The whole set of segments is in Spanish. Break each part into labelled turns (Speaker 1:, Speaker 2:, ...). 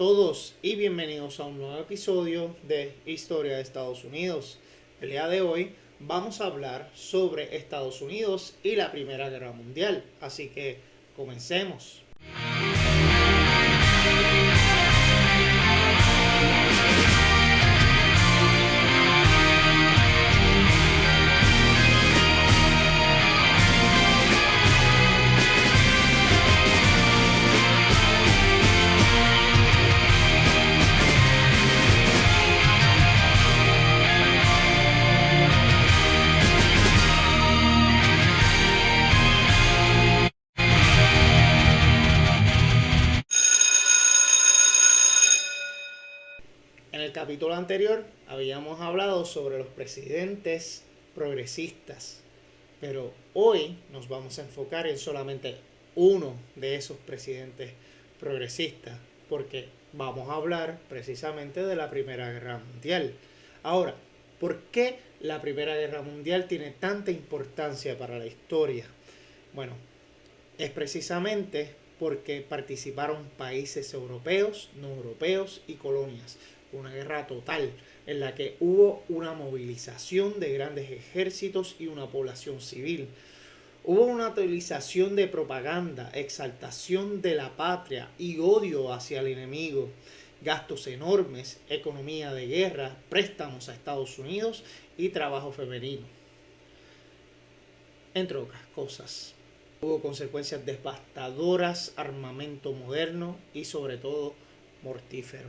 Speaker 1: todos y bienvenidos a un nuevo episodio de Historia de Estados Unidos. El día de hoy vamos a hablar sobre Estados Unidos y la Primera Guerra Mundial, así que comencemos. En el capítulo anterior habíamos hablado sobre los presidentes progresistas, pero hoy nos vamos a enfocar en solamente uno de esos presidentes progresistas, porque vamos a hablar precisamente de la Primera Guerra Mundial. Ahora, ¿por qué la Primera Guerra Mundial tiene tanta importancia para la historia? Bueno, es precisamente porque participaron países europeos, no europeos y colonias. Una guerra total en la que hubo una movilización de grandes ejércitos y una población civil. Hubo una utilización de propaganda, exaltación de la patria y odio hacia el enemigo, gastos enormes, economía de guerra, préstamos a Estados Unidos y trabajo femenino, entre otras cosas. Hubo consecuencias devastadoras, armamento moderno y sobre todo mortífero.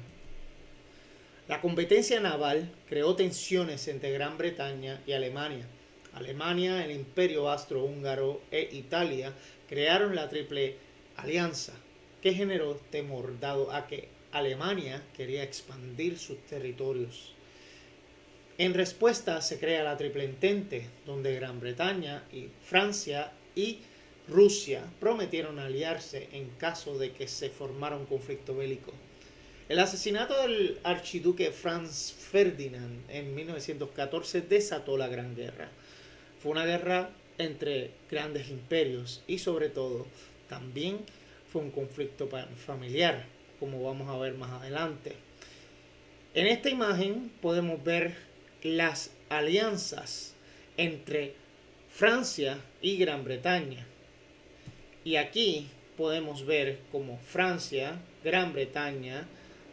Speaker 1: La competencia naval creó tensiones entre Gran Bretaña y Alemania. Alemania, el Imperio Austrohúngaro e Italia crearon la Triple Alianza, que generó temor dado a que Alemania quería expandir sus territorios. En respuesta se crea la Triple Entente, donde Gran Bretaña y Francia y Rusia prometieron aliarse en caso de que se formara un conflicto bélico. El asesinato del archiduque Franz Ferdinand en 1914 desató la Gran Guerra. Fue una guerra entre grandes imperios y sobre todo también fue un conflicto familiar, como vamos a ver más adelante. En esta imagen podemos ver las alianzas entre Francia y Gran Bretaña. Y aquí podemos ver cómo Francia, Gran Bretaña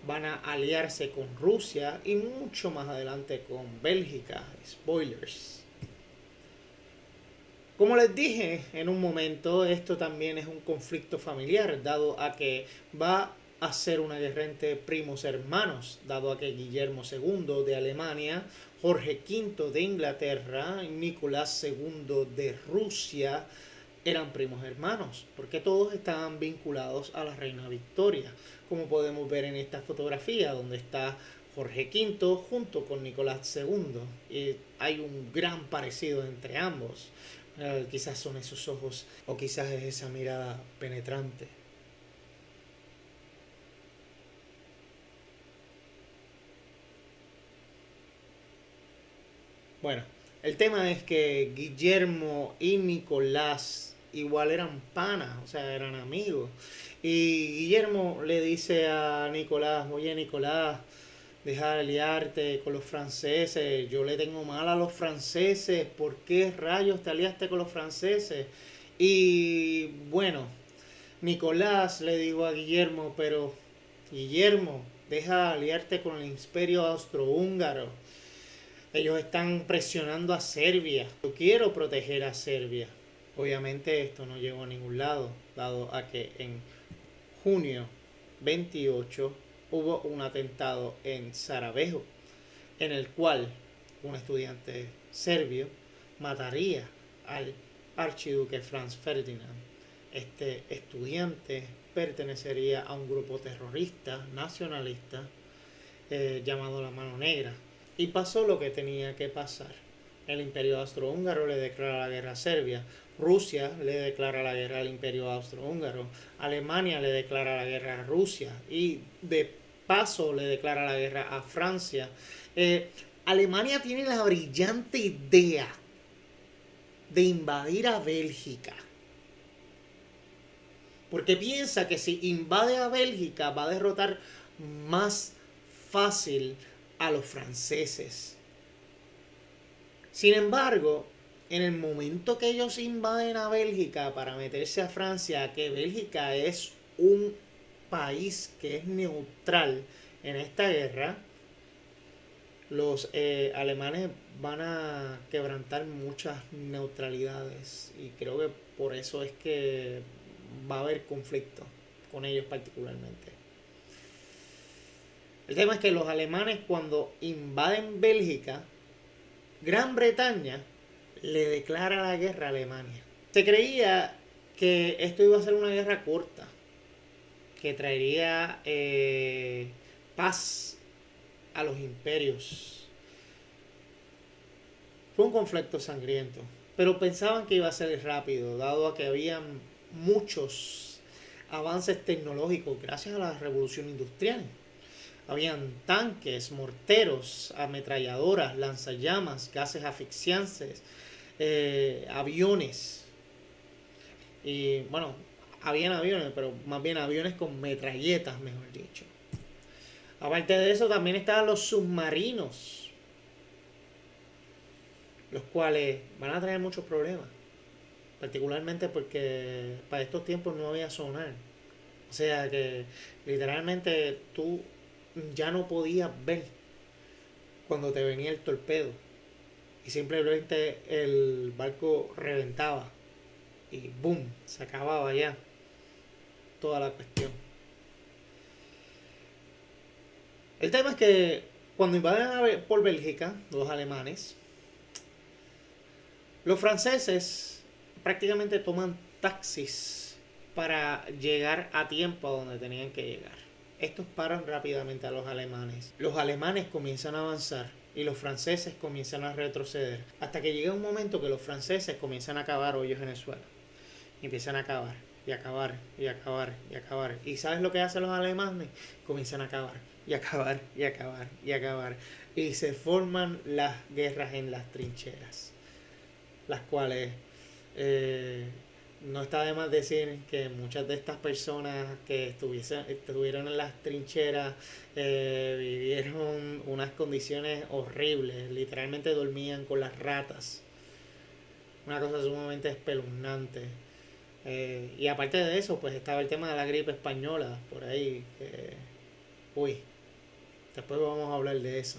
Speaker 1: van a aliarse con Rusia y mucho más adelante con Bélgica. Spoilers. Como les dije en un momento, esto también es un conflicto familiar, dado a que va a ser una guerra entre primos hermanos, dado a que Guillermo II de Alemania, Jorge V de Inglaterra y Nicolás II de Rusia eran primos hermanos, porque todos estaban vinculados a la reina Victoria, como podemos ver en esta fotografía donde está Jorge V junto con Nicolás II. Y hay un gran parecido entre ambos. Quizás son esos ojos o quizás es esa mirada penetrante. Bueno, el tema es que Guillermo y Nicolás igual eran panas, o sea, eran amigos. Y Guillermo le dice a Nicolás: oye Nicolás, deja de aliarte con los franceses, yo le tengo mal a los franceses, ¿por qué rayos te aliaste con los franceses? Y bueno, Nicolás le dijo a Guillermo: pero Guillermo, deja de aliarte con el Imperio Austrohúngaro. Ellos están presionando a Serbia. Yo quiero proteger a Serbia. Obviamente esto no llegó a ningún lado, dado a que en junio 28 hubo un atentado en Sarajevo, en el cual un estudiante serbio mataría al archiduque Franz Ferdinand. Este estudiante pertenecería a un grupo terrorista nacionalista llamado La Mano Negra. Y pasó lo que tenía que pasar. El Imperio Austrohúngaro le declara la guerra a Serbia. Rusia le declara la guerra al Imperio Austrohúngaro. Alemania le declara la guerra a Rusia. Y de paso le declara la guerra a Francia. Alemania tiene la brillante idea de invadir a Bélgica. Porque piensa que si invade a Bélgica va a derrotar más fácil a los franceses. Sin embargo, en el momento que ellos invaden a Bélgica para meterse a Francia, que Bélgica es un país que es neutral en esta guerra, los alemanes van a quebrantar muchas neutralidades y creo que por eso es que va a haber conflicto con ellos particularmente. El tema es que los alemanes, cuando invaden Bélgica, Gran Bretaña le declara la guerra a Alemania. Se creía que esto iba a ser una guerra corta, que traería paz a los imperios. Fue un conflicto sangriento, pero pensaban que iba a ser rápido, dado a que habían muchos avances tecnológicos gracias a la revolución industrial. Habían tanques, morteros, ametralladoras, lanzallamas, gases asfixiantes, aviones. Y bueno, habían aviones, pero más bien aviones con metralletas, mejor dicho. Aparte de eso, también estaban los submarinos, los cuales van a traer muchos problemas. Particularmente porque para estos tiempos no había sonar. O sea que literalmente tú ya no podías ver cuando te venía el torpedo. Y simplemente el barco reventaba. Y boom, se acababa ya toda la cuestión. El tema es que cuando invaden por Bélgica, los alemanes, los franceses prácticamente toman taxis para llegar a tiempo a donde tenían que llegar. Estos paran rápidamente a los alemanes. Los alemanes comienzan a avanzar y los franceses comienzan a retroceder. Hasta que llega un momento que los franceses comienzan a cavar hoyos en el suelo. Y empiezan a cavar, y a cavar, y a cavar, y a cavar. ¿Y sabes lo que hacen los alemanes? Comienzan a cavar, y a cavar, y a cavar, y a cavar. Y se forman las guerras en las trincheras. Las cuales no está de más decir que muchas de estas personas que estuvieron en las trincheras vivieron unas condiciones horribles. Literalmente dormían con las ratas. Una cosa sumamente espeluznante. Y aparte de eso, pues estaba el tema de la gripe española por ahí. Uy, después vamos a hablar de eso.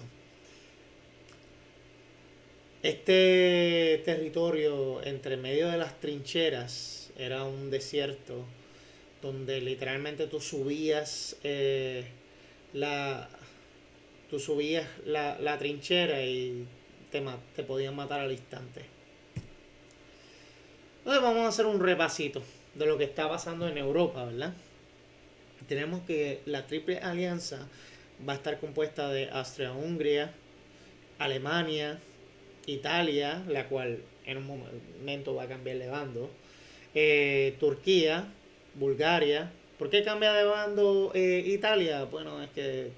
Speaker 1: Este territorio entre medio de las trincheras era un desierto donde literalmente la, tú subías la trinchera y te podían matar al instante. Entonces vamos a hacer un repasito de lo que está pasando en Europa, ¿verdad? Tenemos que la Triple Alianza va a estar compuesta de Austria-Hungría, Alemania, Italia, la cual en un momento va a cambiar de bando, Turquía, Bulgaria. ¿Por qué cambia de bando Italia? Bueno, es que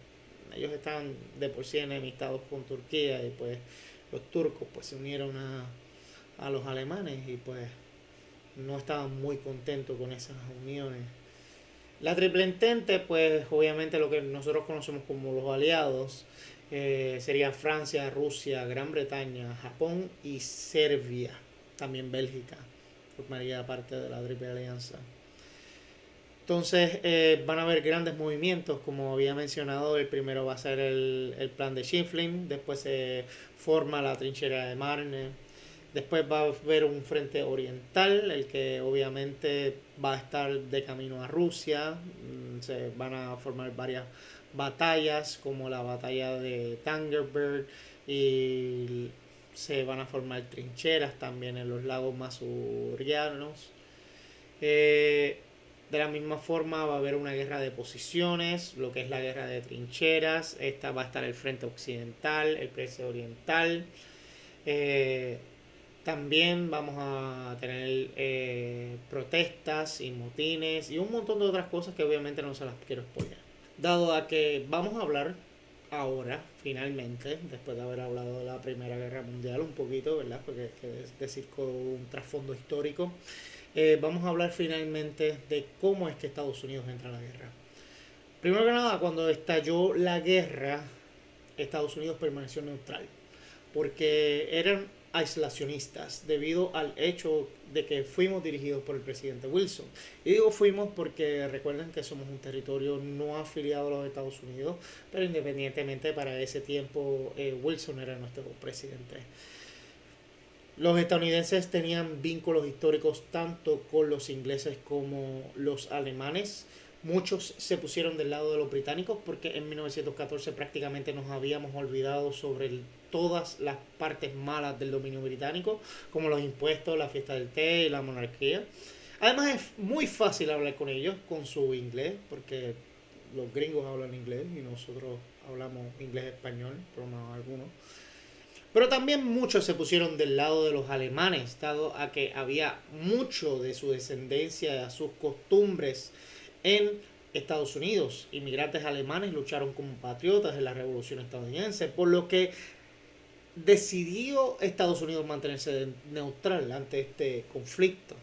Speaker 1: ellos estaban de por sí enemistados con Turquía y pues los turcos pues se unieron a los alemanes y pues no estaban muy contentos con esas uniones. La Triple Entente, pues obviamente lo que nosotros conocemos como los aliados, sería Francia, Rusia, Gran Bretaña, Japón y Serbia, también Bélgica, formaría parte de la Triple Alianza. Entonces van a haber grandes movimientos, como había mencionado, el primero va a ser el plan de Schifflin, después se forma la trinchera de Marne, después va a haber un frente oriental, el que obviamente va a estar de camino a Rusia, se van a formar varias batallas como la batalla de Tangerberg y se van a formar trincheras también en los lagos masurianos. De la misma forma va a haber una guerra de posiciones, lo que es la guerra de trincheras. Esta va a estar el frente occidental, el frente oriental. También vamos a tener protestas y motines y un montón de otras cosas que obviamente no se las quiero spoiler. Dado a que vamos a hablar ahora, finalmente, después de haber hablado de la Primera Guerra Mundial un poquito, ¿verdad? Porque es decir, con un trasfondo histórico. Vamos a hablar finalmente de cómo es que Estados Unidos entra a la guerra. Primero que nada, cuando estalló la guerra, Estados Unidos permaneció neutral, porque eran aislacionistas debido al hecho de que fuimos dirigidos por el presidente Wilson. Y digo fuimos porque recuerden que somos un territorio no afiliado a los Estados Unidos, pero independientemente para ese tiempo Wilson era nuestro presidente. Los estadounidenses tenían vínculos históricos tanto con los ingleses como los alemanes. Muchos se pusieron del lado de los británicos porque en 1914 prácticamente nos habíamos olvidado sobre todas las partes malas del dominio británico, como los impuestos, la fiesta del té y la monarquía. Además es muy fácil hablar con ellos con su inglés, porque los gringos hablan inglés y nosotros hablamos inglés-español, por más algunos. Pero también muchos se pusieron del lado de los alemanes, dado a que había mucho de su descendencia, sus costumbres en Estados Unidos. Inmigrantes alemanes lucharon como patriotas en la Revolución estadounidense, por lo que decidió Estados Unidos mantenerse neutral ante este conflicto.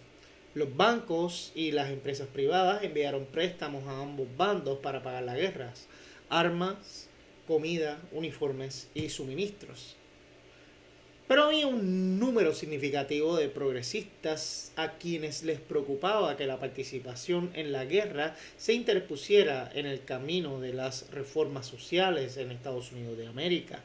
Speaker 1: Los bancos y las empresas privadas enviaron préstamos a ambos bandos para pagar las guerras, armas, comida, uniformes y suministros. Pero había un número significativo de progresistas a quienes les preocupaba que la participación en la guerra se interpusiera en el camino de las reformas sociales en Estados Unidos de América.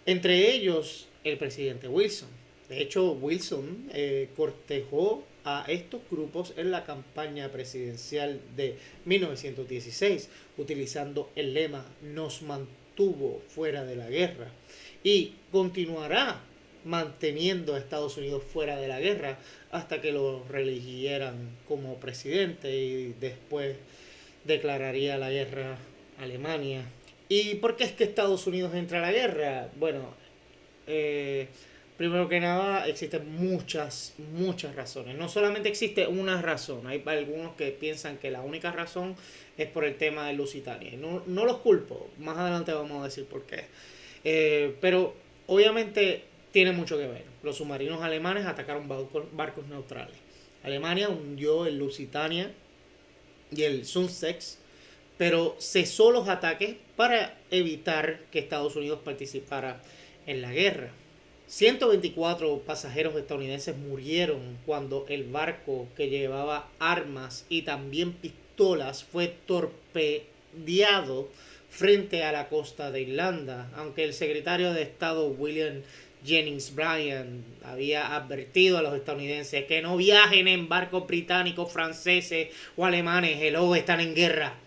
Speaker 1: Entre ellos, el presidente Wilson. De hecho, Wilson cortejó a estos grupos en la campaña presidencial de 1916, utilizando el lema "nos mantuvo fuera de la guerra", y continuará manteniendo a Estados Unidos fuera de la guerra hasta que lo reeligieran como presidente y después declararía la guerra a Alemania. ¿Y por qué es que Estados Unidos entra a la guerra? Bueno, primero que nada existen muchas razones. No solamente existe una razón, hay algunos que piensan que la única razón es por el tema de Lusitania. No los culpo, más adelante vamos a decir por qué. Pero obviamente tiene mucho que ver. Los submarinos alemanes atacaron barcos neutrales. Alemania hundió el Lusitania y el Sussex, pero cesó los ataques para evitar que Estados Unidos participara en la guerra. 124 pasajeros estadounidenses murieron cuando el barco que llevaba armas y también pistolas fue torpedeado frente a la costa de Irlanda, aunque el secretario de Estado William Jennings Bryan había advertido a los estadounidenses que no viajen en barcos británicos, franceses o alemanes, están en guerra.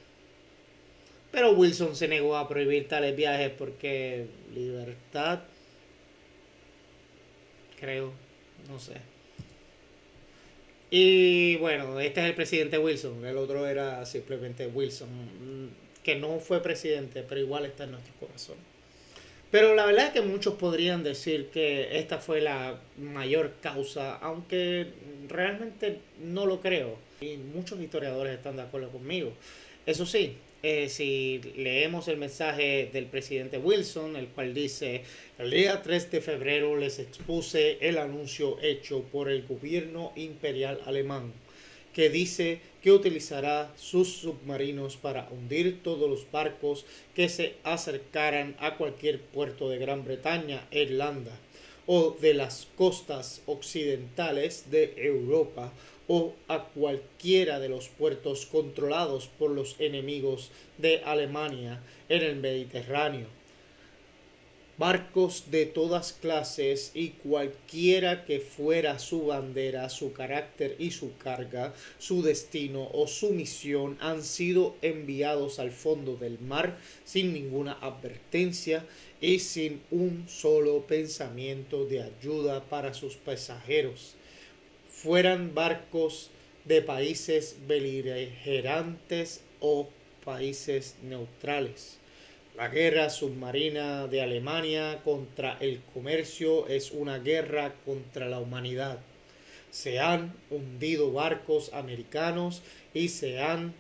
Speaker 1: Pero Wilson se negó a prohibir tales viajes porque libertad, creo, no sé. Y bueno, este es el presidente Wilson, el otro era simplemente Wilson, que no fue presidente, pero igual está en nuestros corazones. Pero la verdad es que muchos podrían decir que esta fue la mayor causa, aunque realmente no lo creo. Y muchos historiadores están de acuerdo conmigo. Eso sí, si leemos el mensaje del presidente Wilson, el cual dice: el día 3 de febrero les expuse el anuncio hecho por el gobierno imperial alemán, que dice que utilizará sus submarinos para hundir todos los barcos que se acercaran a cualquier puerto de Gran Bretaña e Irlanda, o de las costas occidentales de Europa, o a cualquiera de los puertos controlados por los enemigos de Alemania en el Mediterráneo. Barcos de todas clases y cualquiera que fuera su bandera, su carácter y su carga, su destino o su misión han sido enviados al fondo del mar sin ninguna advertencia y sin un solo pensamiento de ayuda para sus pasajeros. Fueran barcos de países beligerantes o países neutrales. La guerra submarina de Alemania contra el comercio es una guerra contra la humanidad. Se han hundido barcos americanos y se han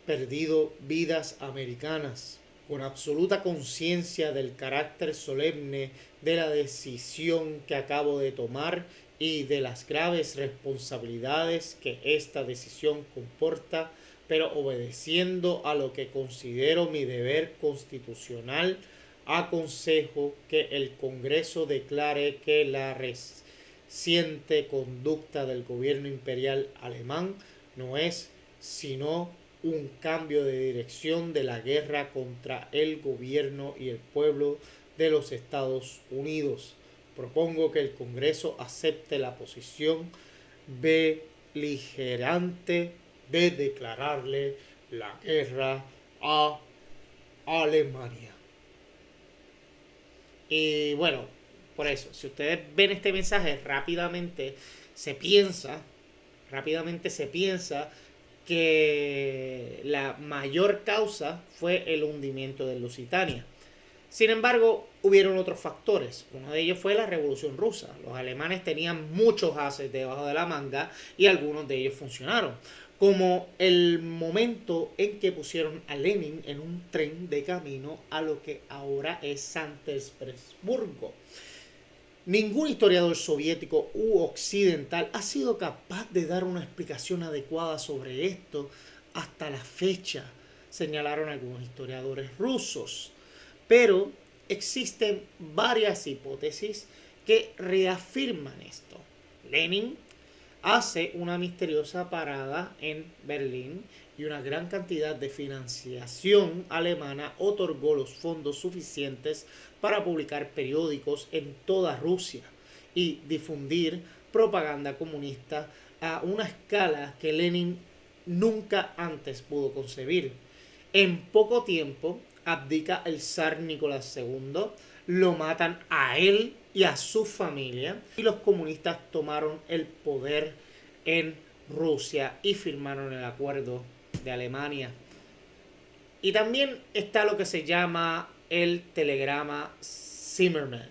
Speaker 1: perdido vidas americanas. Con absoluta conciencia del carácter solemne de la decisión que acabo de tomar y de las graves responsabilidades que esta decisión comporta, pero obedeciendo a lo que considero mi deber constitucional, aconsejo que el Congreso declare que la reciente conducta del gobierno imperial alemán no es sino un cambio de dirección de la guerra contra el gobierno y el pueblo de los Estados Unidos. Propongo que el Congreso acepte la posición beligerante de declararle la guerra a Alemania. Y bueno, por eso, si ustedes ven este mensaje, rápidamente se piensa que la mayor causa fue el hundimiento de Lusitania. Sin embargo, hubieron otros factores. Uno de ellos fue la Revolución Rusa. Los alemanes tenían muchos ases debajo de la manga y algunos de ellos funcionaron. Como el momento en que pusieron a Lenin en un tren de camino a lo que ahora es San Petersburgo. Ningún historiador soviético u occidental ha sido capaz de dar una explicación adecuada sobre esto hasta la fecha, señalaron algunos historiadores rusos. Pero existen varias hipótesis que reafirman esto. Lenin hace una misteriosa parada en Berlín y una gran cantidad de financiación alemana otorgó los fondos suficientes para publicar periódicos en toda Rusia y difundir propaganda comunista a una escala que Lenin nunca antes pudo concebir. En poco tiempo abdica el zar Nicolás II, lo matan a él y a su familia y los comunistas tomaron el poder en Rusia y firmaron el acuerdo de Alemania. Y también está lo que se llama el telegrama Zimmermann.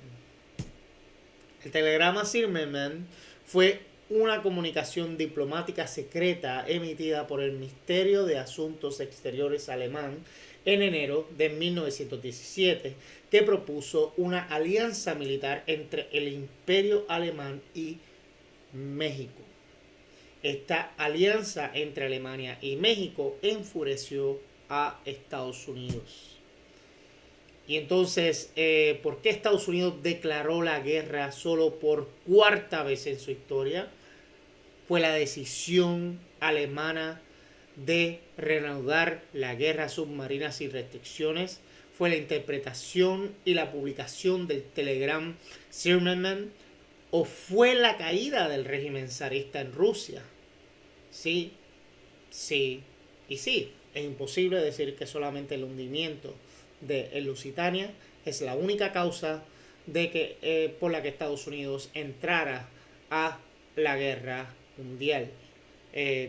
Speaker 1: El telegrama Zimmermann fue una comunicación diplomática secreta emitida por el Ministerio de Asuntos Exteriores alemán en enero de 1917, que propuso una alianza militar entre el Imperio Alemán y México. Esta alianza entre Alemania y México enfureció a Estados Unidos. Y entonces, ¿por qué Estados Unidos declaró la guerra solo por cuarta vez en su historia? Fue la decisión alemana de reanudar la guerra submarina sin restricciones. Fue la interpretación y la publicación del telegrama Zimmermann, o fue la caída del régimen zarista en Rusia. Sí, sí y sí. Es imposible decir que solamente el hundimiento de Lusitania es la única causa de que por la que Estados Unidos entrara a la guerra mundial,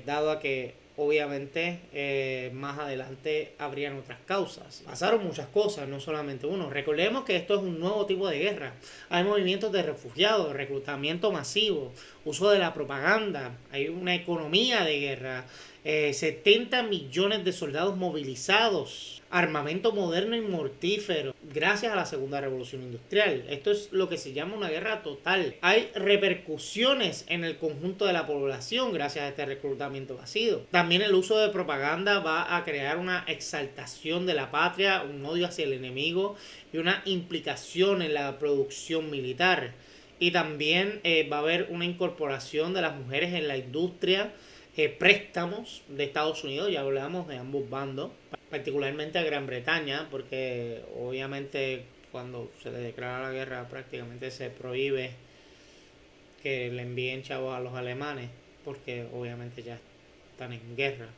Speaker 1: dado a que obviamente más adelante habrían otras causas. Pasaron muchas cosas, no solamente uno. Recordemos que esto es un nuevo tipo de guerra. Hay movimientos de refugiados, reclutamiento masivo, uso de la propaganda, hay una economía de guerra, 70 millones de soldados movilizados, armamento moderno y mortífero, gracias a la segunda revolución industrial. Esto es lo que se llama una guerra total. Hay repercusiones en el conjunto de la población gracias a este reclutamiento masivo. También el uso de propaganda va a crear una exaltación de la patria, un odio hacia el enemigo y una implicación en la producción militar. Y también va a haber una incorporación de las mujeres en la industria, préstamos de Estados Unidos, ya hablamos de ambos bandos, particularmente a Gran Bretaña, porque obviamente cuando se le declara la guerra prácticamente se prohíbe que le envíen chavos a los alemanes, porque obviamente ya están en guerra.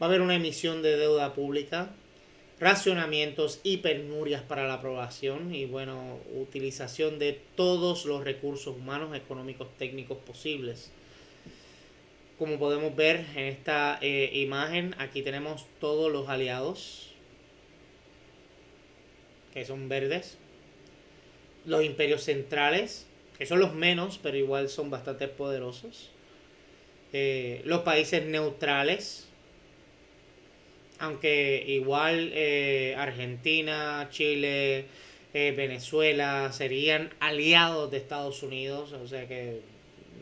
Speaker 1: Va a haber una emisión de deuda pública, racionamientos y penurias para la población y bueno, utilización de todos los recursos humanos, económicos, técnicos posibles. Como podemos ver en esta imagen, aquí tenemos todos los aliados, que son verdes. Los imperios centrales, que son los menos, pero igual son bastante poderosos. Los países neutrales, aunque igual Argentina, Chile, Venezuela serían aliados de Estados Unidos, o sea que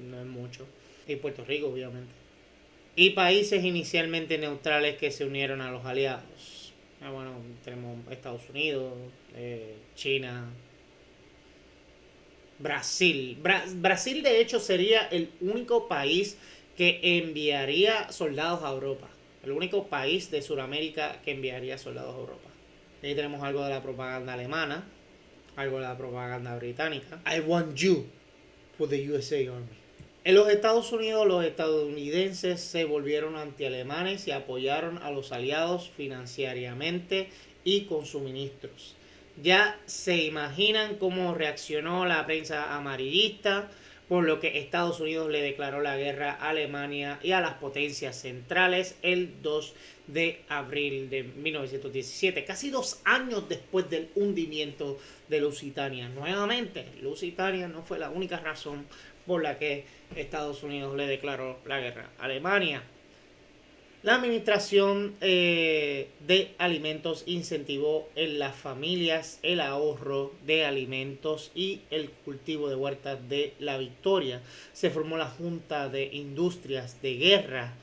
Speaker 1: no es mucho. Y Puerto Rico, obviamente. y países inicialmente neutrales que se unieron a los aliados. Bueno, tenemos Estados Unidos, China, Brasil. Brasil de hecho sería el único país que enviaría soldados a Europa. El único país de Sudamérica que enviaría soldados a Europa. Ahí tenemos algo de la propaganda alemana, algo de la propaganda británica. I want you for the USA Army. En los Estados Unidos, los estadounidenses se volvieron anti-alemanes y apoyaron a los aliados financieramente y con suministros. Ya se imaginan cómo reaccionó la prensa amarillista, por lo que Estados Unidos le declaró la guerra a Alemania y a las potencias centrales el 2 de abril de 1917, casi 2 años después del hundimiento de Lusitania. Nuevamente, Lusitania no fue la única razón por la que Estados Unidos le declaró la guerra a Alemania. La administración de alimentos incentivó en las familias el ahorro de alimentos y el cultivo de huertas de la Victoria. Se formó la Junta de Industrias de Guerra.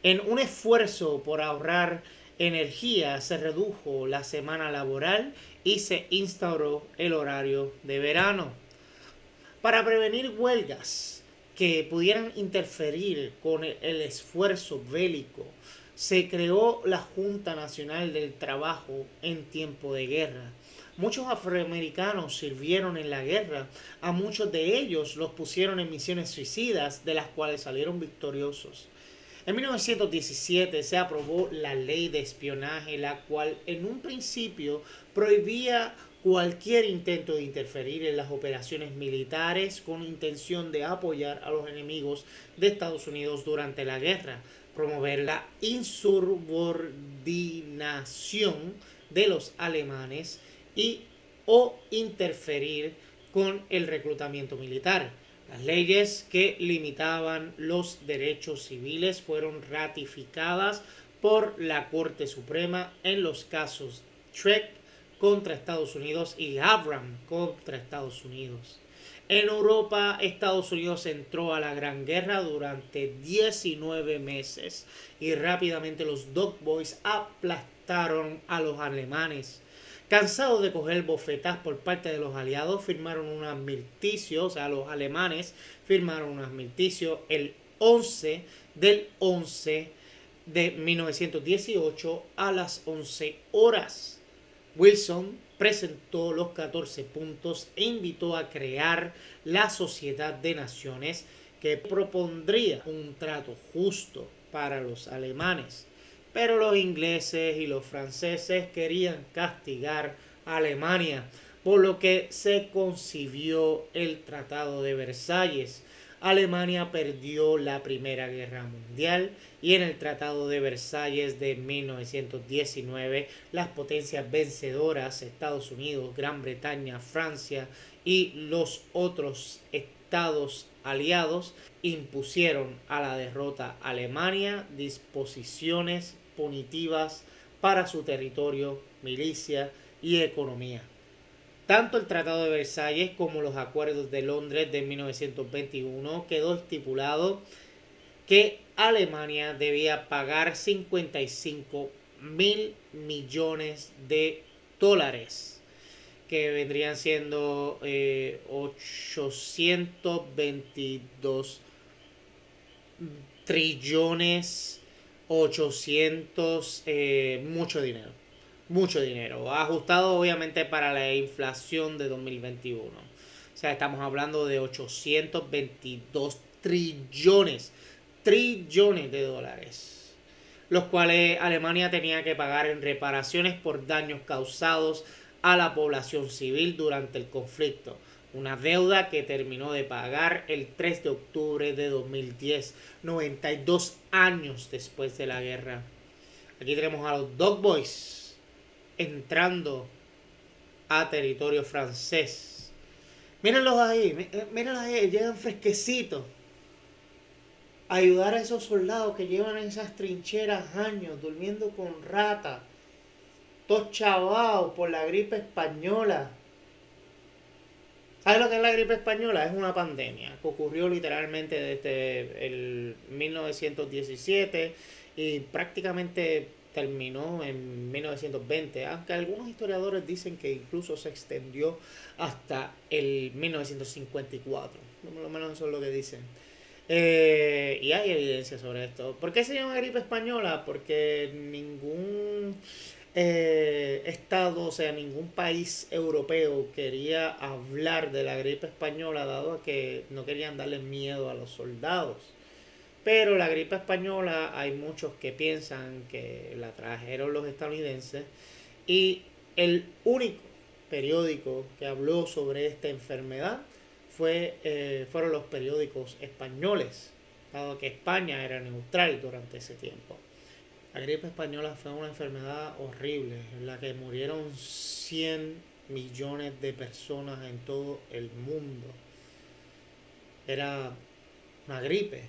Speaker 1: En un esfuerzo por ahorrar energía se redujo la semana laboral y se instauró el horario de verano. Para prevenir huelgas que pudieran interferir con el esfuerzo bélico, se creó la Junta Nacional del Trabajo en tiempo de guerra. Muchos afroamericanos sirvieron en la guerra, a muchos de ellos los pusieron en misiones suicidas, de las cuales salieron victoriosos. En 1917 se aprobó la ley de espionaje, la cual en un principio prohibía cualquier intento de interferir en las operaciones militares con intención de apoyar a los enemigos de Estados Unidos durante la guerra, promover la insubordinación de los alemanes o interferir con el reclutamiento militar. Las leyes que limitaban los derechos civiles fueron ratificadas por la Corte Suprema en los casos Trek contra Estados Unidos y Abraham contra Estados Unidos. En Europa, Estados Unidos entró a la Gran Guerra durante 19 meses y rápidamente los Dog Boys aplastaron a los alemanes. Cansados de coger bofetas por parte de los aliados, firmaron un armisticio, o sea, los alemanes firmaron un armisticio el 11 del 11 de 1918 a las 11 horas. Wilson presentó los 14 puntos e invitó a crear la Sociedad de Naciones, que propondría un trato justo para los alemanes. Pero los ingleses y los franceses querían castigar a Alemania, por lo que se concibió el Tratado de Versalles. Alemania perdió la Primera Guerra Mundial y en el Tratado de Versalles de 1919 las potencias vencedoras, Estados Unidos, Gran Bretaña, Francia y los otros estados aliados, impusieron a la derrota Alemania disposiciones punitivas para su territorio, milicia y economía. Tanto el Tratado de Versalles como los Acuerdos de Londres de 1921 quedó estipulado que Alemania debía pagar 55.000 millones de dólares, que vendrían siendo 822 trillones 800, mucho dinero, ajustado obviamente para la inflación de 2021. O sea, estamos hablando de 822 trillones de dólares, los cuales Alemania tenía que pagar en reparaciones por daños causados a la población civil durante el conflicto. Una deuda que terminó de pagar el 3 de octubre de 2010, 92 años después de la guerra. Aquí tenemos a los Dog Boys entrando a territorio francés. Mírenlos ahí, llegan fresquecitos a ayudar a esos soldados que llevan en esas trincheras años, durmiendo con ratas, todos chavados por la gripe española. ¿Sabes lo que es la gripe española? Es una pandemia que ocurrió literalmente desde el 1917 y prácticamente terminó en 1920, aunque algunos historiadores dicen que incluso se extendió hasta el 1954. Por lo menos eso es lo que dicen. Y hay evidencia sobre esto. ¿Por qué se llama gripe española? Porque ningún estado, o sea, ningún país europeo quería hablar de la gripe española, dado a que no querían darle miedo a los soldados. Pero la gripe española hay muchos que piensan que la trajeron los estadounidenses y el único periódico que habló sobre esta enfermedad fueron los periódicos españoles, dado que España era neutral durante ese tiempo. La gripe española fue una enfermedad horrible en la que murieron 100 millones de personas en todo el mundo. Era una gripe.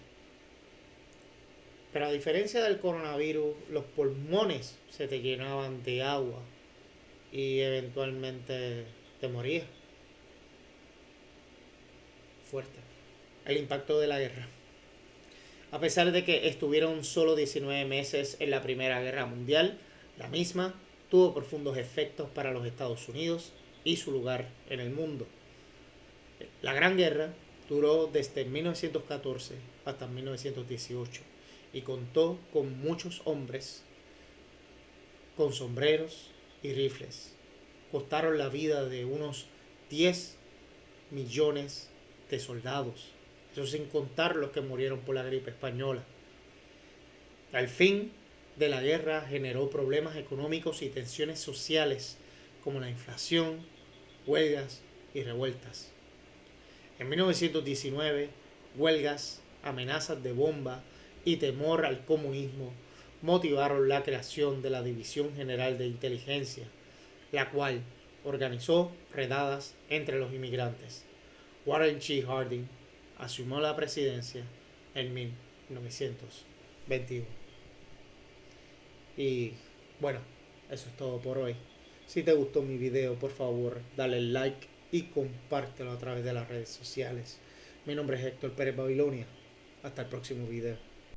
Speaker 1: Pero a diferencia del coronavirus, los pulmones se te llenaban de agua y eventualmente te morías. Fuerte. El impacto de la guerra. A pesar de que estuvieron solo 19 meses en la Primera Guerra Mundial, la misma tuvo profundos efectos para los Estados Unidos y su lugar en el mundo. La Gran Guerra duró desde 1914 hasta 1918 y contó con muchos hombres con sombreros y rifles. Costaron la vida de unos 10 millones de soldados. Eso sin contar los que murieron por la gripe española. El fin de la guerra generó problemas económicos y tensiones sociales como la inflación, huelgas y revueltas. En 1919, huelgas, amenazas de bomba y temor al comunismo motivaron la creación de la División General de Inteligencia, la cual organizó redadas entre los inmigrantes. Warren G. Harding asumió la presidencia en 1921. Y bueno, eso es todo por hoy. Si te gustó mi video, por favor, dale like y compártelo a través de las redes sociales. Mi nombre es Héctor Pérez Babilonia. Hasta el próximo video.